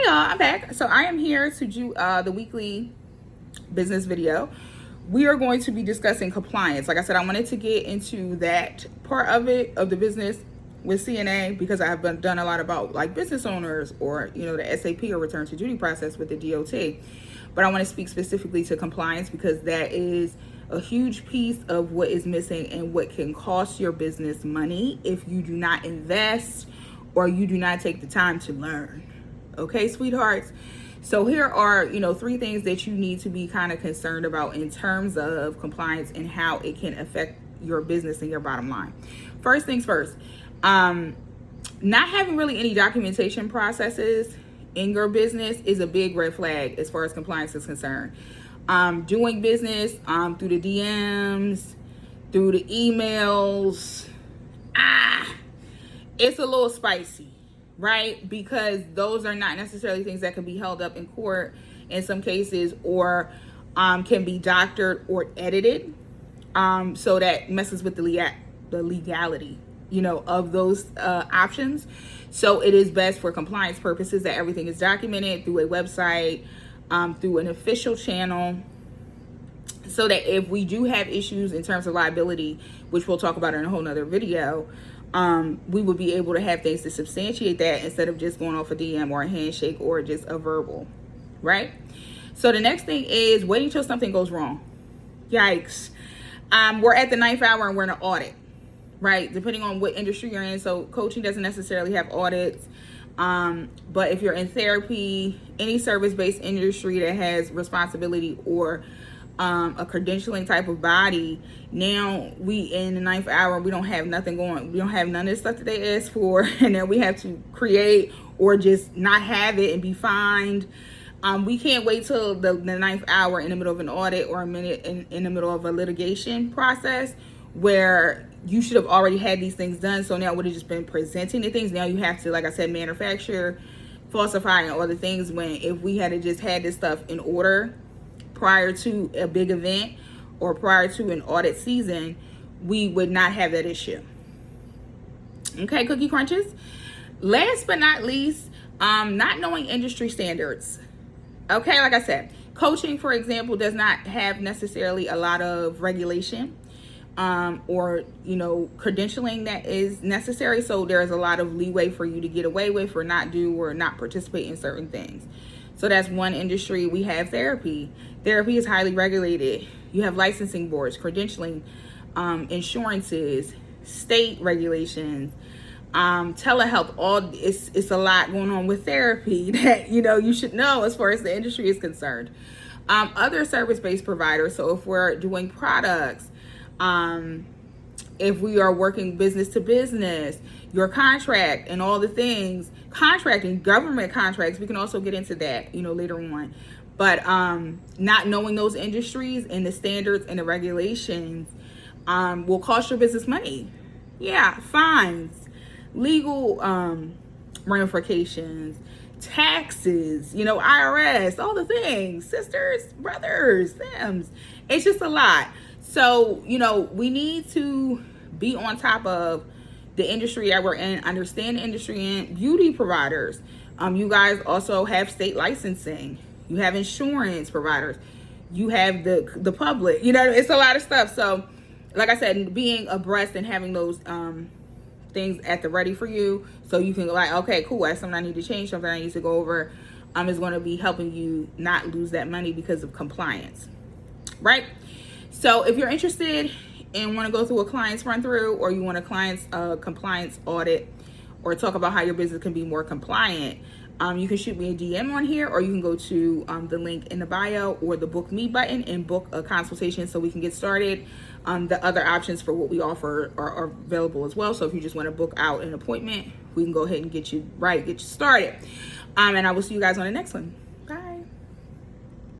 y'all, I'm back. So I am here to do the weekly business video. We are going to be discussing compliance. Like I said, I wanted to get into that part of it, of the business with CNA, because I've done a lot about like business owners or, the SAP or return to duty process with the DOT. But I want to speak specifically to compliance because that is a huge piece of what is missing and what can cost your business money if you do not invest or you do not take the time to learn. Okay, sweethearts. So here are, 3 things that you need to be kind of concerned about in terms of compliance and how it can affect your business and your bottom line. First things first, not having really any documentation processes in your business is a big red flag as far as compliance is concerned. Doing business through the DMs, through the emails, it's a little spicy, right? Because those are not necessarily things that can be held up in court in some cases, or can be doctored or edited. So that messes with the legality, of those options. So it is best for compliance purposes that everything is documented through a website, through an official channel, so that if we do have issues in terms of liability, which we'll talk about in a whole nother video, we will be able to have things to substantiate that instead of just going off a DM or a handshake or just a verbal, right? So the next thing is waiting till something goes wrong. Yikes. We're at the 9th hour and we're in an audit, right? Depending on what industry you're in. So coaching doesn't necessarily have audits. But if you're in therapy, any service-based industry that has responsibility or a credentialing type of body, now we in the 9th hour, we don't have nothing going. We don't have none of the stuff that they asked for, and then we have to create or just not have it and be fined. We can't wait till the 9th hour in the middle of an audit or a minute in the middle of a litigation process where you should have already had these things done. So now it would have just been presenting the things. Now you have to, like I said, manufacture, falsify, and all the things, when if we had just had this stuff in order prior to a big event or prior to an audit season, we would not have that issue. Okay, cookie crunches. Last but not least, not knowing industry standards. Okay, like I said, coaching, for example, does not have necessarily a lot of regulation or credentialing that is necessary. So there's a lot of leeway for you to get away with or not do or not participate in certain things. So that's one industry. We have therapy. Therapy is highly regulated. You have licensing boards, credentialing, insurances, state regulations, telehealth. It's a lot going on with therapy that you should know as far as the industry is concerned. Other service-based providers. So if we're doing products, if we are working business to business, your contract and all the things, contracting, government contracts, we can also get into that, later on. But not knowing those industries and the standards and the regulations will cost your business money. Yeah, fines, legal ramifications, taxes, IRS, all the things, sisters, brothers, Sims. It's just a lot. So, we need to be on top of the industry that we're in, understand the industry in. Beauty providers. You guys also have state licensing. You have insurance providers. You have the public. It's a lot of stuff. So, like I said, being abreast and having those things at the ready for you, so you can go like, okay, cool, that's something I need to change, something I need to go over, is going to be helping you not lose that money because of compliance, right? So if you're interested and want to go through a client's run through, or you want a client's compliance audit, or talk about how your business can be more compliant, you can shoot me a DM on here, or you can go to the link in the bio or the book me button and book a consultation so we can get started. The other options for what we offer are available as well. So if you just want to book out an appointment, we can go ahead and get you started. And I will see you guys on the next one.